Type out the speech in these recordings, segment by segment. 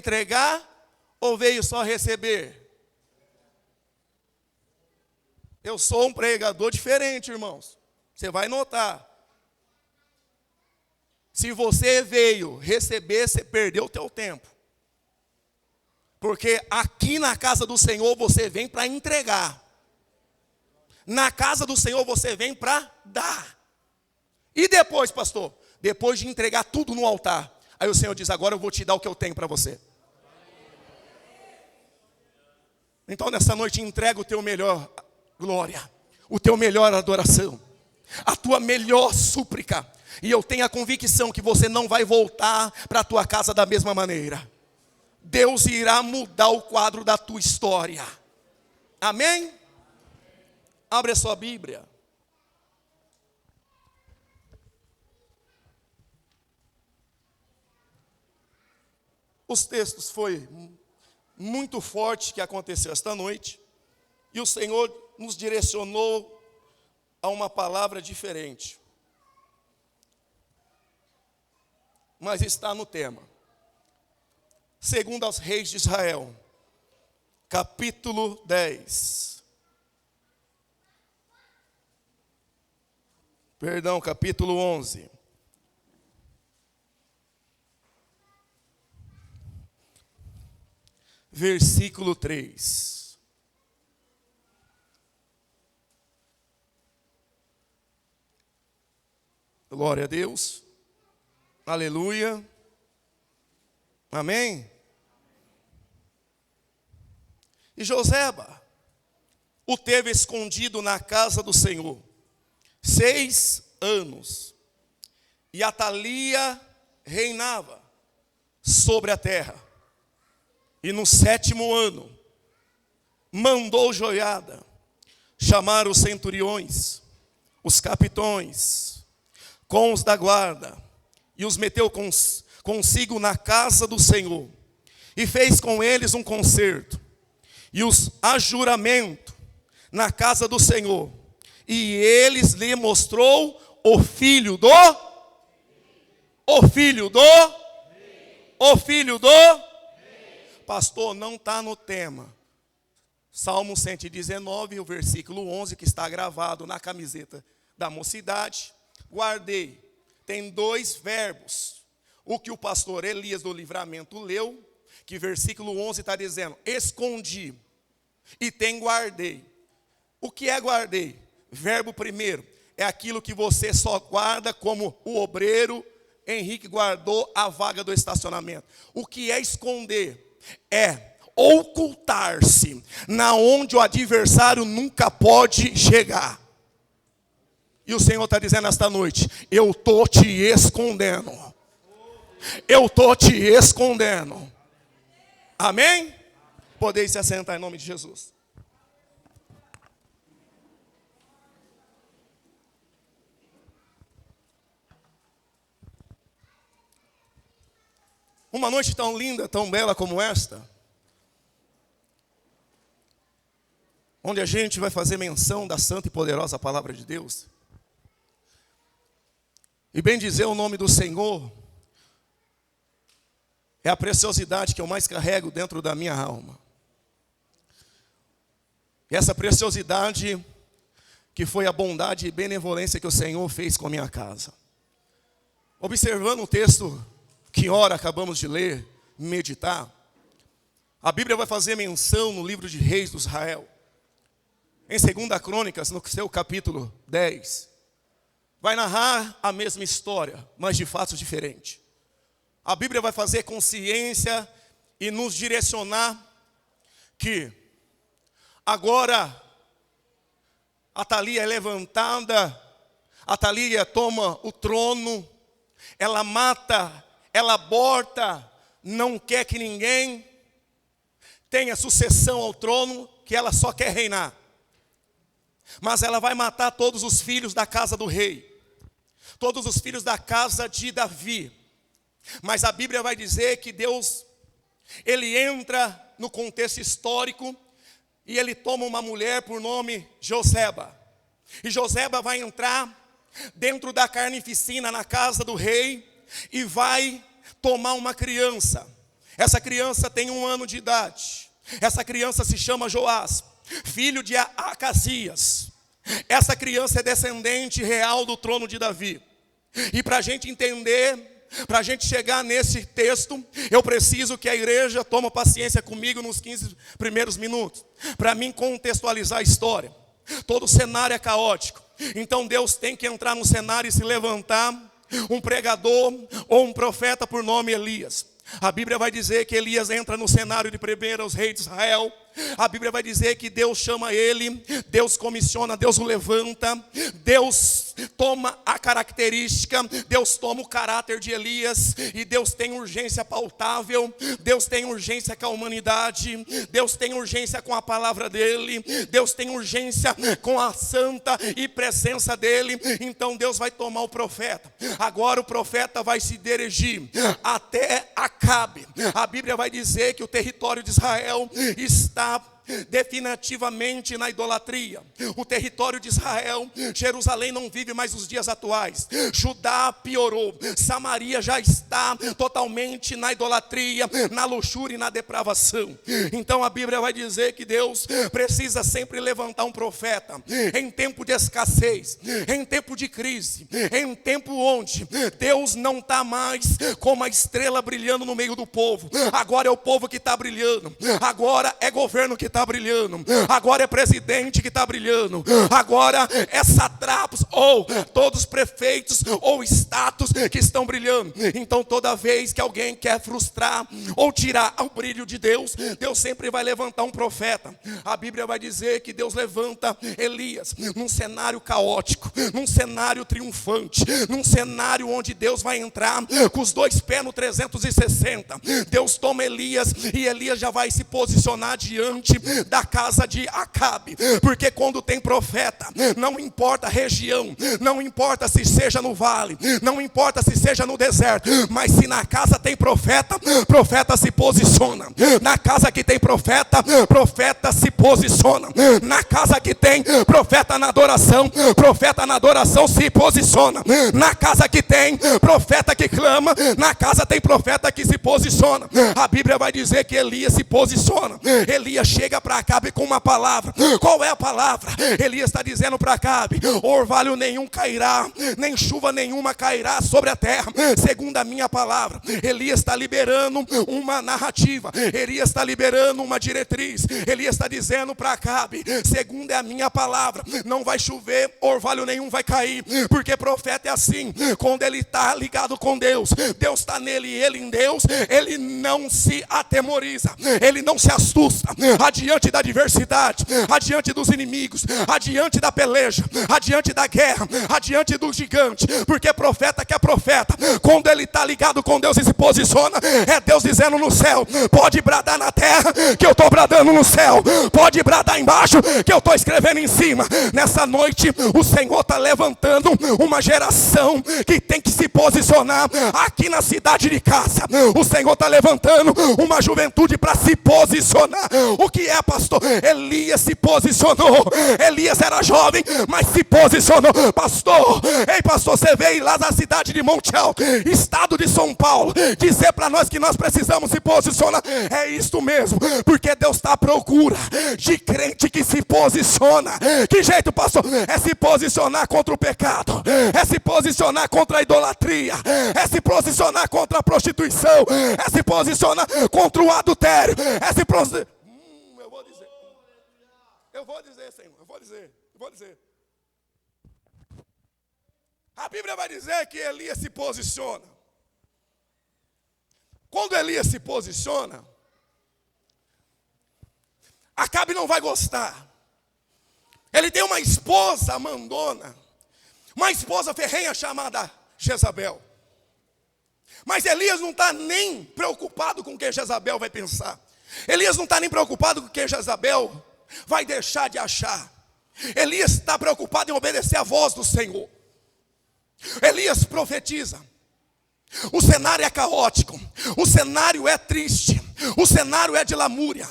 entregar ou veio só receber? Eu sou um pregador diferente, irmãos. Você vai notar. Se você veio receber, você perdeu o teu tempo. Porque aqui na casa do Senhor você vem para entregar. Na casa do Senhor você vem para dar. E depois, pastor? Depois de entregar tudo no altar, aí o Senhor diz, agora eu vou te dar o que eu tenho para você. Então nessa noite entrega o teu melhor glória, o teu melhor adoração, a tua melhor súplica. E eu tenho a convicção que você não vai voltar para a tua casa da mesma maneira. Deus irá mudar o quadro da tua história. Amém? Abre a sua Bíblia. Os textos foi muito forte que aconteceu esta noite. E o Senhor nos direcionou a uma palavra diferente. Mas está no tema. Segundo aos Reis de Israel, capítulo 10. Perdão, capítulo 11. Versículo 3. Glória a Deus. Aleluia. Amém. E Joseba o teve escondido na casa do Senhor 6 anos. E Atalia reinava sobre a terra. E no 7º ano, mandou Joiada chamar os centuriões, os capitões, com os da guarda, e os meteu consigo na casa do Senhor, e fez com eles um concerto, e os ajuramento na casa do Senhor, e eles lhe mostrou o filho do pastor, não está no tema. Salmo 119, o versículo 11, que está gravado na camiseta da mocidade. Guardei. Tem 2 verbos. O que o pastor Elias do Livramento leu, que versículo 11 está dizendo, escondi. E tem guardei. O que é guardei? Verbo primeiro, é aquilo que você só guarda como o obreiro Henrique guardou a vaga do estacionamento. O que é esconder? É ocultar-se na onde o adversário nunca pode chegar. E o Senhor está dizendo esta noite, eu estou te escondendo. Eu estou te escondendo. Amém? Podeis se assentar em nome de Jesus. Uma noite tão linda, tão bela como esta, onde a gente vai fazer menção da santa e poderosa palavra de Deus, e bem dizer o nome do Senhor, é a preciosidade que eu mais carrego dentro da minha alma. E essa preciosidade que foi a bondade e benevolência que o Senhor fez com a minha casa. Observando o texto que ora acabamos de ler, meditar, a Bíblia vai fazer menção no livro de Reis do Israel. Em 2 Crônicas, no seu capítulo 10, vai narrar a mesma história, mas de fatos diferentes. A Bíblia vai fazer consciência e nos direcionar que agora Atalia é levantada, Atalia toma o trono, ela mata, ela aborta, não quer que ninguém tenha sucessão ao trono, que ela só quer reinar. Mas ela vai matar todos os filhos da casa do rei, todos os filhos da casa de Davi. Mas a Bíblia vai dizer que Deus, ele entra no contexto histórico e ele toma uma mulher por nome Joseba. E Joseba vai entrar dentro da carnificina na casa do rei e vai tomar uma criança. Essa criança tem 1 ano de idade. Essa criança se chama Joás, filho de Acasias. Essa criança é descendente real do trono de Davi. E para a gente entender, para a gente chegar nesse texto, eu preciso que a igreja tome paciência comigo nos 15 primeiros minutos, para mim contextualizar a história. Todo o cenário é caótico. Então Deus tem que entrar no cenário e se levantar um pregador ou um profeta por nome Elias. A Bíblia vai dizer que Elias entra no cenário de primeiro os reis de Israel. A Bíblia vai dizer que Deus chama ele, Deus comissiona, Deus o levanta, Deus toma a característica, Deus toma o caráter de Elias, e Deus tem urgência pautável, Deus tem urgência com a humanidade, Deus tem urgência com a palavra dele, Deus tem urgência com a santa e presença dele. Então Deus vai tomar o profeta. Agora o profeta vai se dirigir até Acabe. A Bíblia vai dizer que o território de Israel está definitivamente na idolatria. O território de Israel, Jerusalém não vive mais os dias atuais. Judá piorou. Samaria já está totalmente na idolatria, na luxúria e na depravação. Então a Bíblia vai dizer que Deus precisa sempre levantar um profeta em tempo de escassez, em tempo de crise, em tempo onde Deus não está mais como a estrela brilhando no meio do povo. Agora é o povo que está brilhando. Agora é governo que está brilhando. Agora é presidente que está brilhando. Agora é satrapos ou todos prefeitos ou status que estão brilhando. Então toda vez que alguém quer frustrar ou tirar o brilho de Deus, Deus sempre vai levantar um profeta. A Bíblia vai dizer que Deus levanta Elias num cenário caótico, num cenário triunfante, num cenário onde Deus vai entrar com os 2 pés no 360. Deus toma Elias e Elias já vai se posicionar diante da casa de Acabe, porque quando tem profeta, não importa a região, não importa se seja no vale, não importa se seja no deserto, mas se na casa tem profeta, profeta se posiciona. Na casa que tem profeta, profeta se posiciona. Na casa que tem profeta na adoração se posiciona. Na casa que tem profeta que clama, na casa tem profeta que se posiciona. A Bíblia vai dizer que Elias se posiciona. Elias chega para Acabe com uma palavra. Qual é a palavra? Elias está dizendo para Acabe: orvalho nenhum cairá, nem chuva nenhuma cairá sobre a terra, segundo a minha palavra. Elias está liberando uma narrativa, Elias está liberando uma diretriz. Elias está dizendo para Acabe: segundo é a minha palavra, não vai chover, orvalho nenhum vai cair, porque profeta é assim, quando ele está ligado com Deus, Deus está nele e ele em Deus, ele não se atemoriza, ele não se assusta adiante da adversidade, adiante dos inimigos, adiante da peleja, adiante da guerra, adiante do gigante, porque profeta que é profeta, quando ele está ligado com Deus e se posiciona, é Deus dizendo no céu: pode bradar na terra que eu estou bradando no céu, pode bradar embaixo que eu estou escrevendo em cima. Nessa noite o Senhor está levantando uma geração que tem que se posicionar aqui na cidade de casa. O Senhor está levantando uma juventude para se posicionar. O que é, pastor? Elias se posicionou. Elias era jovem, mas se posicionou. Pastor, ei pastor, você veio lá da cidade de Monte Alto, estado de São Paulo, dizer para nós que nós precisamos se posicionar. É isso mesmo, porque Deus está à procura de crente que se posiciona. Que jeito, pastor? É se posicionar contra o pecado, é se posicionar contra a idolatria, é se posicionar contra a prostituição, é se posicionar contra o adultério, é se posicionar. Eu vou dizer, Senhor, eu vou dizer. A Bíblia vai dizer que Elias se posiciona. Quando Elias se posiciona, Acabe não vai gostar. Ele tem uma esposa mandona, uma esposa ferrenha chamada Jezabel. Mas Elias não está nem preocupado com o que Jezabel vai pensar. Elias não está nem preocupado com o que Jezabel vai deixar de achar. Elias está preocupado em obedecer a voz do Senhor. Elias profetiza. O cenário é caótico, o cenário é triste, o cenário é de lamúria,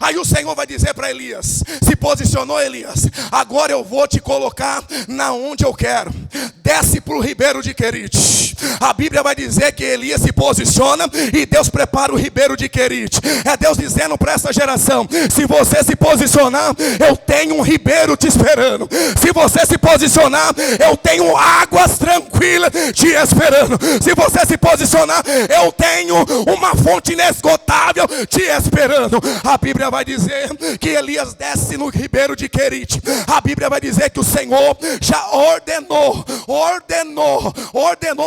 Aí o Senhor vai dizer para Elias: se posicionou, Elias, agora eu vou te colocar na onde eu quero. Desce para o ribeiro de Querite. A Bíblia vai dizer que Elias se posiciona e Deus prepara o ribeiro de Querite. É Deus dizendo para essa geração: se você se posicionar, eu tenho um ribeiro te esperando. Se você se posicionar, eu tenho águas tranquilas te esperando. Se você se posicionar, eu tenho uma fonte inesgotável te esperando. A Bíblia vai dizer que Elias desce no ribeiro de Querite. A Bíblia vai dizer que o Senhor já ordenou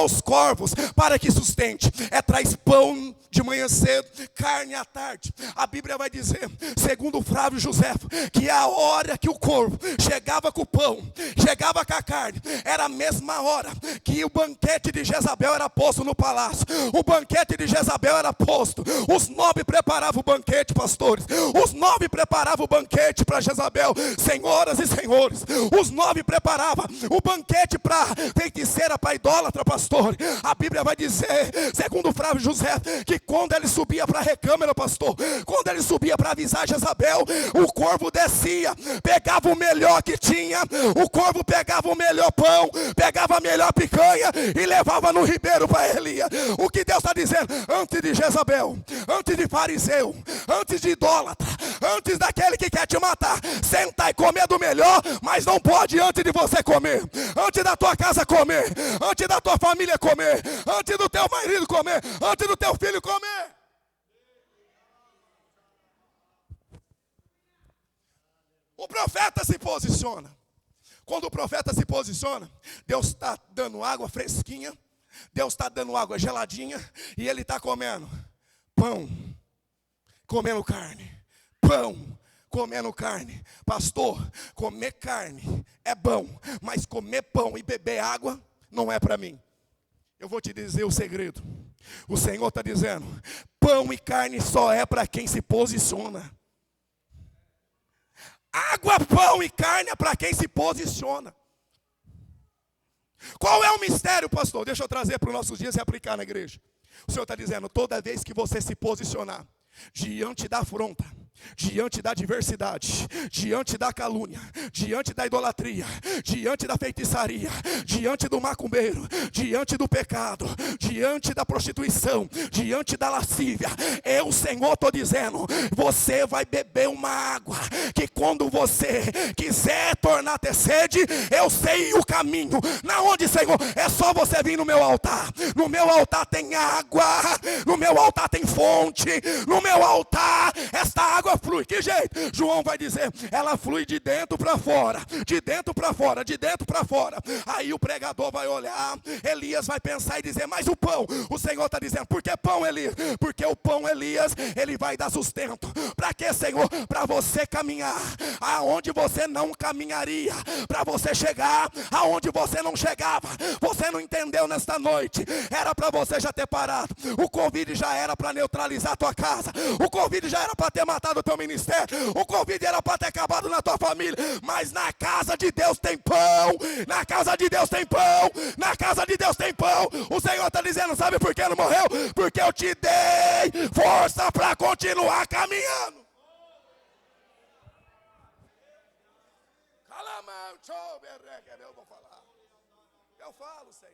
os corvos para que sustente. Traz pão de manhã cedo, carne à tarde. A Bíblia vai dizer, segundo Flávio José, que a hora que o corvo chegava com o pão, chegava com a carne, era a mesma hora que o banquete de Jezabel era posto no palácio. O banquete de Jezabel era posto. Os 9 preparavam o banquete, pastores. Os 9 preparavam o banquete para Jezabel, senhoras e senhores. Os 9 preparavam o banquete para feiticeira, para idólatra, pastor. A Bíblia vai dizer, segundo Flávio José, que quando ele subia para a recâmara, pastor, quando ele subia para avisar Jezabel, o corvo descia, pegava o melhor que tinha, o corvo pegava o melhor pão, pegava a melhor picanha e levava no ribeiro para Elias. O que Deus está dizendo? Antes de Jezabel, antes de fariseu, antes de idólatra, antes daquele que quer te matar, sentar e comer do melhor, mas não pode antes de você comer, antes da tua casa comer, antes da tua família comer, antes do teu marido comer, antes do teu filho comer. O profeta se posiciona. Quando o profeta se posiciona, Deus está dando água fresquinha, Deus está dando água geladinha, e ele está comendo pão, comendo carne, pão, comendo carne. Pastor, comer carne é bom, mas comer pão e beber água não é para mim. Eu vou te dizer o segredo. O Senhor está dizendo, pão e carne só é para quem se posiciona. Água, pão e carne é para quem se posiciona. Qual é o mistério, pastor? Deixa eu trazer para os nossos dias e aplicar na igreja. O Senhor está dizendo, toda vez que você se posicionar diante da afronta, diante da adversidade, diante da calúnia, diante da idolatria, diante da feitiçaria, diante do macumbeiro, diante do pecado, diante da prostituição, diante da lascívia, eu, Senhor, estou dizendo, você vai beber uma água, que quando você quiser tornar a ter sede, eu sei o caminho. Na onde, Senhor? É só você vir no meu altar. No meu altar tem água, no meu altar tem fonte, no meu altar esta água flui. Que jeito? João vai dizer, ela flui de dentro para fora, de dentro para fora, de dentro para fora. Aí o pregador vai olhar, Elias vai pensar e dizer, mas o pão, o Senhor está dizendo, por que pão, Elias? Porque o pão, Elias, ele vai dar sustento. Para que, Senhor? Para você caminhar aonde você não caminharia, para você chegar aonde você não chegava. Você não entendeu nesta noite, era para você já ter parado. O Covid já era para neutralizar a tua casa, o Covid já era para ter matado o teu ministério, o Covid era para ter acabado na tua família, mas na casa de Deus tem pão, na casa de Deus tem pão, na casa de Deus tem pão. O Senhor está dizendo, sabe por que não morreu? Porque eu te dei força para continuar caminhando. Eu vou falar, eu falo, Senhor.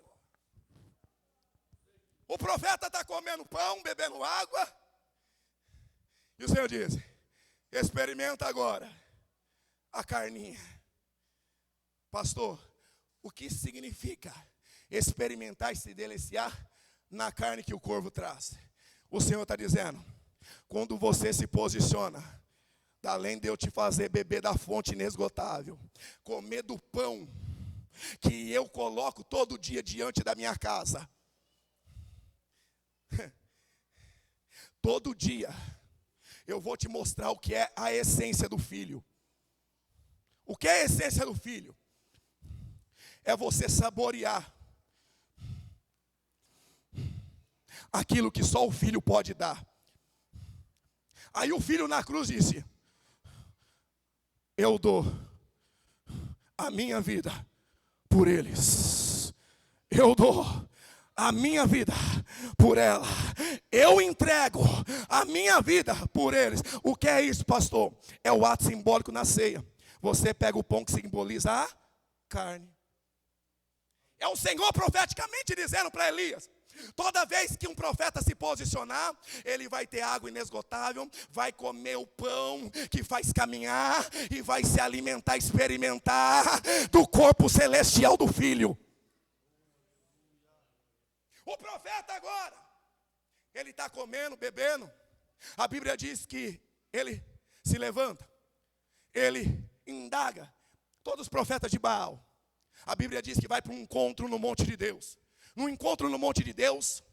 O profeta está comendo pão, bebendo água, e o Senhor diz, experimenta agora a carninha. Pastor, o que significa experimentar e se deliciar na carne que o corvo traz? O Senhor está dizendo, quando você se posiciona, além de eu te fazer beber da fonte inesgotável, comer do pão que eu coloco todo dia diante da minha casa, todo dia eu vou te mostrar o que é a essência do filho. O que é a essência do filho? É você saborear aquilo que só o filho pode dar. Aí o filho na cruz disse, eu dou a minha vida por eles. Eu dou a minha vida por ela. Eu entrego a minha vida por eles. O que é isso, pastor? É o ato simbólico na ceia. Você pega o pão que simboliza a carne. É o Senhor profeticamente dizendo para Elias: toda vez que um profeta se posicionar, ele vai ter água inesgotável, vai comer o pão que faz caminhar e vai se alimentar, experimentar do corpo celestial do Filho. O profeta agora, ele está comendo, bebendo. A Bíblia diz que ele se levanta, ele indaga todos os profetas de Baal. A Bíblia diz que vai para um encontro no monte de Deus. No encontro no monte de Deus,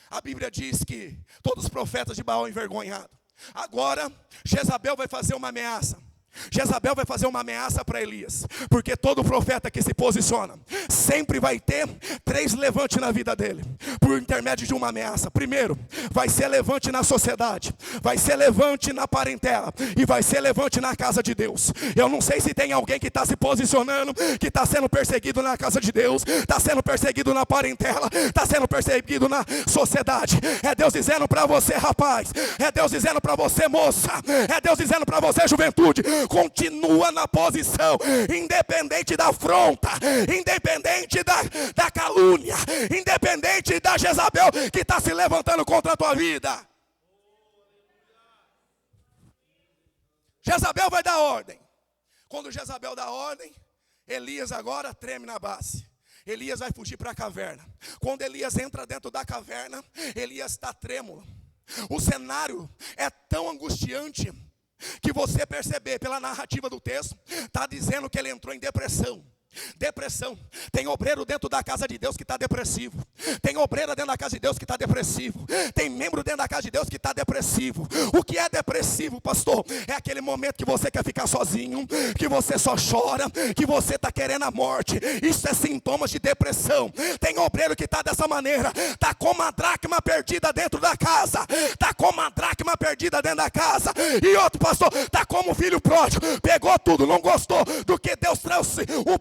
a Bíblia diz que todos os profetas de Baal envergonhados. Agora, Jezabel vai fazer uma ameaça. Jezabel vai fazer uma ameaça para Elias, porque todo profeta que se posiciona sempre vai ter 3 levantes na vida dele, por intermédio de uma ameaça. Primeiro, vai ser levante na sociedade, vai ser levante na parentela e vai ser levante na casa de Deus. Eu não sei se tem alguém que está se posicionando, que está sendo perseguido na casa de Deus, está sendo perseguido na parentela, está sendo perseguido na sociedade. É Deus dizendo para você, rapaz, é Deus dizendo para você, moça, é Deus dizendo para você, juventude: continua na posição, independente da afronta, independente da calúnia, independente da Jezabel que está se levantando contra a tua vida. Jezabel vai dar ordem. Quando Jezabel dá ordem, Elias agora treme na base. Elias vai fugir para a caverna. Quando Elias entra dentro da caverna, Elias está trêmulo. O cenário é tão angustiante que você perceber pela narrativa do texto, está dizendo que ele entrou em depressão. Depressão. Tem obreiro dentro da casa de Deus que está depressivo. Tem obreira dentro da casa de Deus que está depressivo. Tem membro dentro da casa de Deus que está depressivo. O que é depressivo, pastor? É aquele momento que você quer ficar sozinho, que você só chora, que você está querendo a morte. Isso é sintomas de depressão. Tem obreiro que está dessa maneira, está com uma dracma perdida dentro da casa, está com uma dracma perdida dentro da casa. E outro, pastor, está como um filho pródigo, pegou tudo, não gostou do que Deus trouxe, o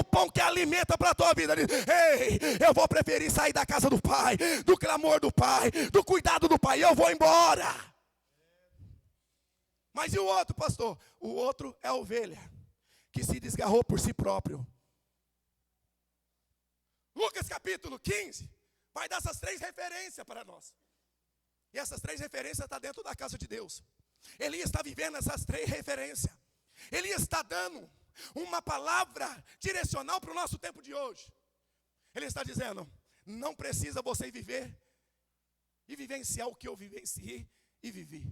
pão que alimenta para a tua vida. Ei, eu vou preferir sair da casa do pai, do clamor do pai, do cuidado do pai, eu vou embora. Mas e o outro, pastor? O outro é a ovelha que se desgarrou por si próprio. Lucas capítulo 15 vai dar essas 3 referências para nós. E essas 3 referências estão dentro da casa de Deus. Elias está vivendo essas 3 referências. Elias está dando uma palavra direcional para o nosso tempo de hoje. Ele está dizendo: não precisa você viver e vivenciar o que eu vivenciei e vivi.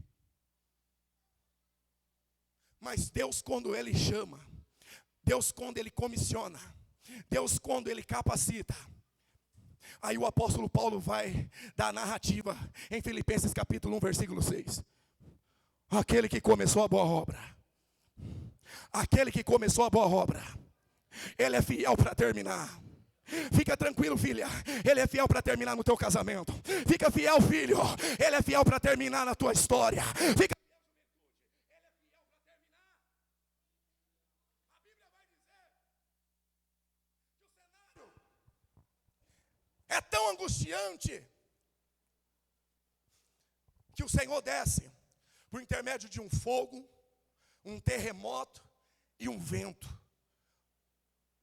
Mas Deus, quando Ele chama, Deus, quando Ele comissiona, Deus, quando Ele capacita, aí o apóstolo Paulo vai dar a narrativa em Filipenses capítulo 1, versículo 6. Aquele que começou a boa obra, aquele que começou a boa obra, Ele é fiel para terminar. Fica tranquilo, filha, Ele é fiel para terminar no teu casamento. Fica fiel, filho, Ele é fiel para terminar na tua história. Fica fiel, juventude, Ele é fiel para terminar. A Bíblia vai dizer que o cenário é tão angustiante que o Senhor desce por intermédio de um fogo, um terremoto e um vento.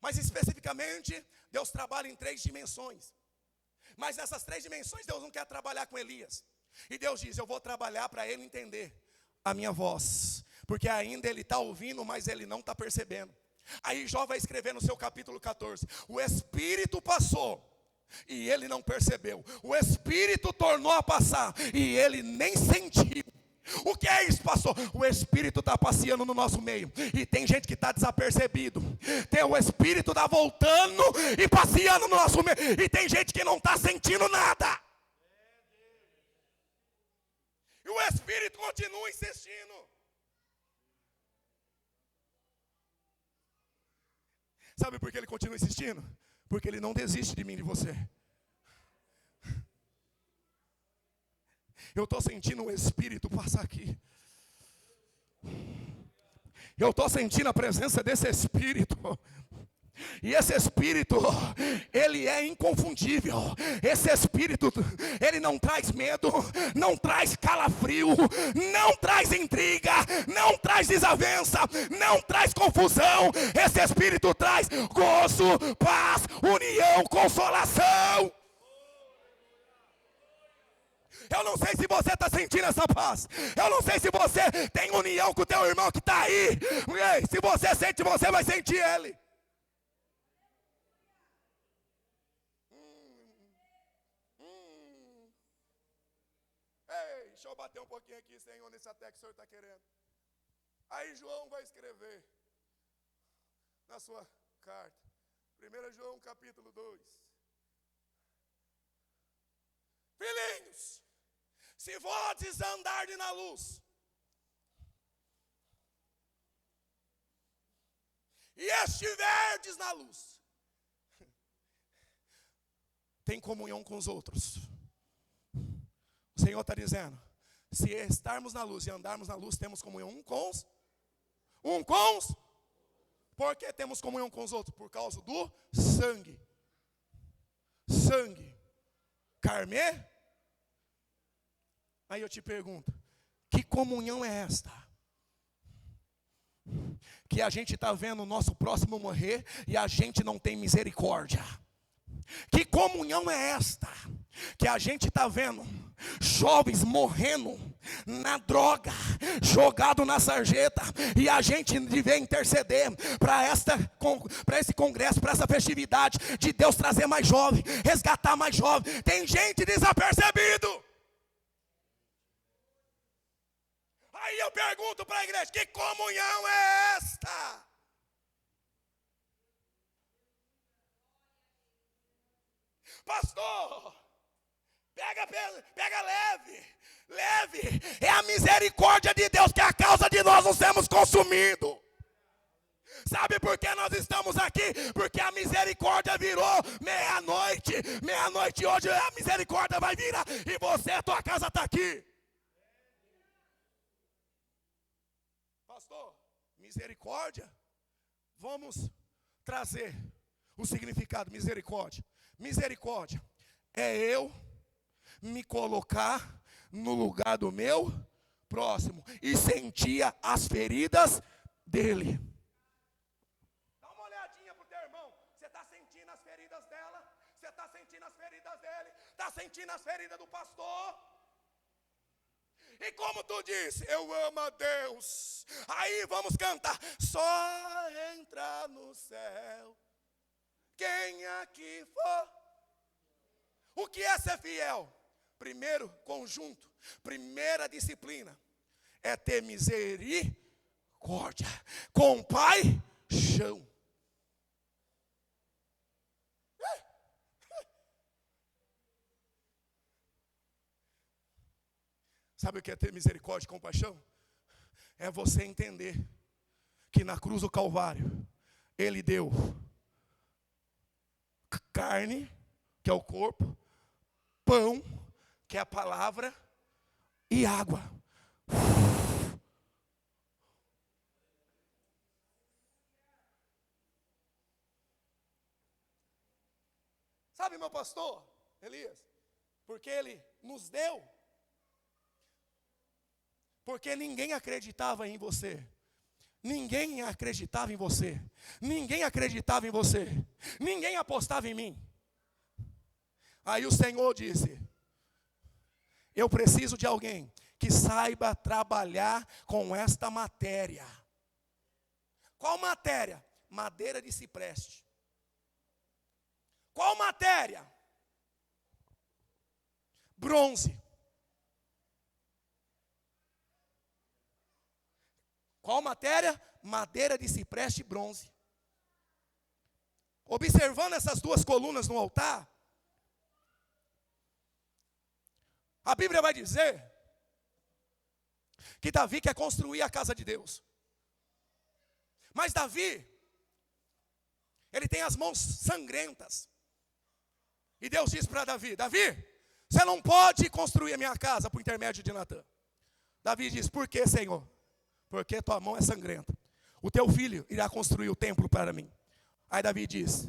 Mas especificamente, Deus trabalha em 3 dimensões. Mas nessas 3 dimensões, Deus não quer trabalhar com Elias. E Deus diz: eu vou trabalhar para ele entender a minha voz. Porque ainda ele está ouvindo, mas ele não está percebendo. Aí Jó vai escrever no seu capítulo 14: o Espírito passou e ele não percebeu. O Espírito tornou a passar e ele nem sentiu. O que é isso, pastor? O Espírito está passeando no nosso meio. E tem gente que está desapercebido. Tem o Espírito está voltando e passeando no nosso meio. E tem gente que não está sentindo nada. E o Espírito continua insistindo. Sabe por que ele continua insistindo? Porque ele não desiste de mim e de você. Eu estou sentindo o Espírito passar aqui. Eu estou sentindo a presença desse Espírito. E esse Espírito, ele é inconfundível. Esse Espírito, ele não traz medo, não traz calafrio, não traz intriga, não traz desavença, não traz confusão. Esse Espírito traz gozo, paz, união, consolação. Eu não sei se você está sentindo essa paz. Eu não sei se você tem união com o teu irmão que está aí. Ei, se você sente, você vai sentir ele. Ei, deixa eu bater um pouquinho aqui, Senhor, nesse até que o Senhor está querendo. Aí João vai escrever na sua carta. 1 João capítulo 2. Filhinhos, se vós andardes na luz, e estiverdes na luz, tem comunhão com os outros. O Senhor está dizendo, se estarmos na luz e andarmos na luz, temos comunhão um com os. Por que temos comunhão com os outros? Por causa do sangue. Sangue. Carmê? Aí eu te pergunto, que comunhão é esta? Que a gente está vendo o nosso próximo morrer e a gente não tem misericórdia. Que comunhão é esta? Que a gente está vendo jovens morrendo na droga, jogado na sarjeta, e a gente devia interceder para esse congresso, para essa festividade de Deus trazer mais jovem, resgatar mais jovem. Tem gente desapercebido. Aí eu pergunto para a igreja, que comunhão é esta? Pastor, pega leve, é a misericórdia de Deus que é a causa de nós não sermos consumidos. Sabe por que nós estamos aqui? Porque a misericórdia virou meia-noite hoje a misericórdia vai virar, e você, tua casa está aqui. Pastor, misericórdia, vamos trazer o significado, misericórdia. Misericórdia é eu me colocar no lugar do meu próximo e sentia as feridas dele. Dá uma olhadinha para o teu irmão. Você está sentindo as feridas dela? Você está sentindo as feridas dele? Está sentindo as feridas do pastor? E como tu disse, eu amo a Deus. Aí vamos cantar. Só entra no céu quem aqui for. O que é ser fiel? Primeiro conjunto, primeira disciplina é ter misericórdia, compaixão. Sabe o que é ter misericórdia e compaixão? É você entender que na cruz do Calvário Ele deu carne, que é o corpo, pão, que é a palavra, e água. Sabe, meu pastor Elias, porque ele nos deu, porque ninguém acreditava em você. Ninguém acreditava em você. Ninguém acreditava em você. Ninguém apostava em mim. Aí o Senhor disse, eu preciso de alguém que saiba trabalhar com esta matéria. Qual matéria? Madeira de cipreste. Qual matéria? Bronze. Qual matéria? Madeira de cipreste e bronze. Observando essas duas colunas no altar, a Bíblia vai dizer que Davi quer construir a casa de Deus. Mas Davi, ele tem as mãos sangrentas. E Deus diz para Davi, Davi, você não pode construir a minha casa por intermédio de Natã. Davi diz, por que, Senhor? Porque tua mão é sangrenta. O teu filho irá construir o templo para mim. Aí Davi diz: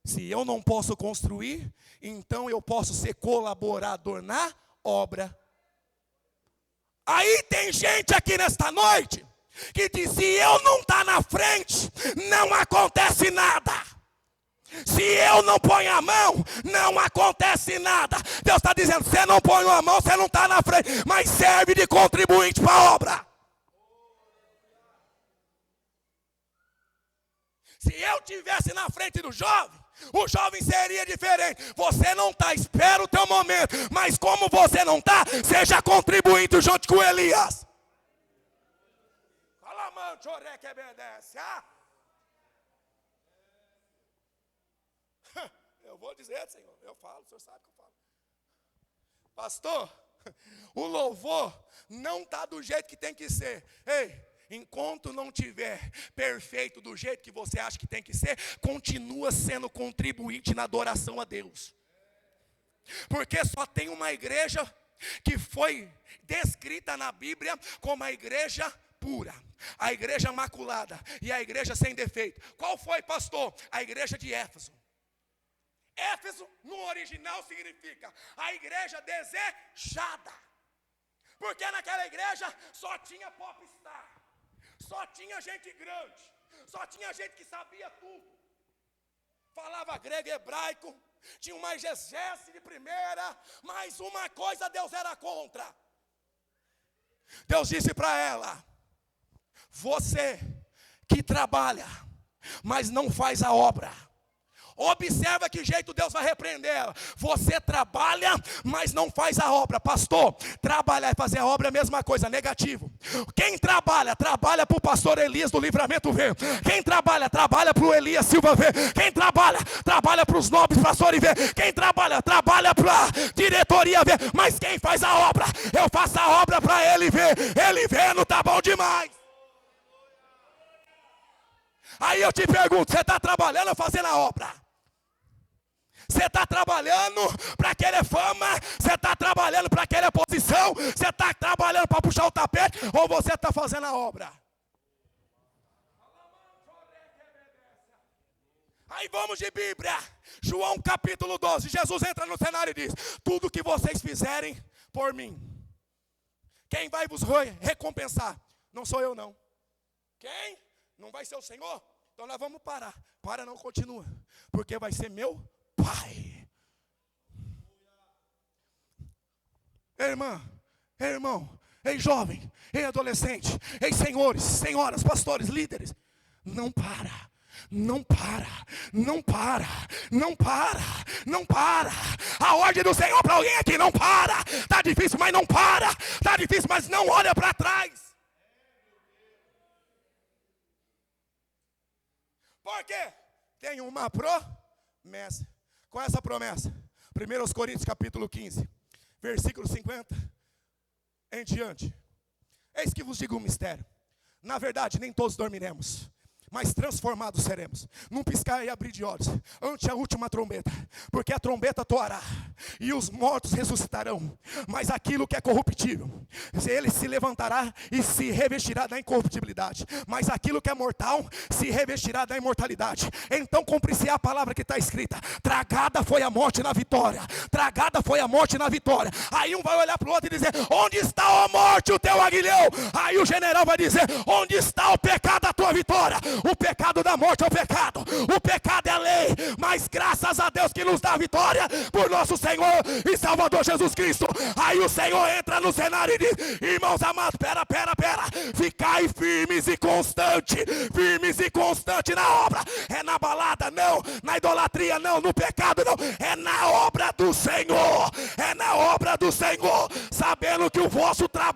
se eu não posso construir, então eu posso ser colaborador na obra. Aí tem gente aqui nesta noite que diz: se eu não estar na frente, não acontece nada. Se eu não ponho a mão, não acontece nada. Deus está dizendo: você não põe a mão, você não está na frente, mas serve de contribuinte para a obra. Se eu estivesse na frente do jovem, o jovem seria diferente. Você não está, espera o teu momento. Mas como você não está, seja contribuinte junto com Elias. Fala, mano, choré que obedece. Eu vou dizer, Senhor, eu falo, o Senhor sabe que eu falo. Pastor, o louvor não está do jeito que tem que ser. Ei, enquanto não tiver perfeito do jeito que você acha que tem que ser, continua sendo contribuinte na adoração a Deus. Porque só tem uma igreja que foi descrita na Bíblia como a igreja pura, a igreja imaculada e a igreja sem defeito. Qual foi, pastor? A igreja de Éfeso. Éfeso no original significa a igreja desejada. Porque naquela igreja só tinha popstar, só tinha gente grande, só tinha gente que sabia tudo. Falava grego e hebraico, tinha uma exegese de primeira, mas uma coisa Deus era contra. Deus disse para ela: você que trabalha, mas não faz a obra. Observa que jeito Deus vai repreender ela. Você trabalha, mas não faz a obra. Pastor, trabalhar e fazer a obra é a mesma coisa, negativo. Quem trabalha, trabalha para o pastor Elias do Livramento ver. Quem trabalha, trabalha para o Elias Silva ver. Quem trabalha, trabalha para os nobres pastores ver. Quem trabalha, trabalha para a diretoria ver. Mas quem faz a obra, eu faço a obra para ele ver. Ele vendo, tá bom demais. Aí eu te pergunto, você está trabalhando ou fazendo a obra? Você está trabalhando para querer fama? Você está trabalhando para querer posição? Você está trabalhando para puxar o tapete? Ou você está fazendo a obra? Aí vamos de Bíblia. João capítulo 12. Jesus entra no cenário e diz: tudo que vocês fizerem por mim, quem vai vos recompensar? Não sou eu não. Quem? Não vai ser o Senhor? Então nós vamos parar. Para, não, continua. Porque vai ser meu Pai. Ei, irmã, ei, irmão, ei, jovem, ei, adolescente, ei, senhores, senhoras, pastores, líderes. Não para. Não para, não para, não para, não para. A ordem do Senhor para alguém aqui: não para. Está difícil, mas não para. Está difícil, mas não olha para trás. Por quê? Tem uma promessa. Qual é essa promessa? 1 Coríntios capítulo 15, versículo 50 em diante. Eis que vos digo um mistério. Na verdade, nem todos dormiremos, mas transformados seremos, num piscar e abrir de olhos, ante a última trombeta. Porque a trombeta toará, e os mortos ressuscitarão. Mas aquilo que é corruptível, ele se levantará e se revestirá da incorruptibilidade. Mas aquilo que é mortal, se revestirá da imortalidade. Então cumprir-se a palavra que está escrita: tragada foi a morte na vitória. Tragada foi a morte na vitória. Aí um vai olhar para o outro e dizer: onde está, ó morte, o teu aguilhão? Aí o general vai dizer: onde está o pecado da tua vitória? O pecado da morte é o pecado. O pecado é a lei. Mas graças a Deus que nos dá a vitória por nosso Senhor e Salvador Jesus Cristo. Aí o Senhor entra no cenário e diz: irmãos amados, pera. Ficai firmes e constante. Firmes e constante na obra. É na balada não, na idolatria não, no pecado não. É na obra do Senhor. É na obra do Senhor. Sabendo que o vosso trabalho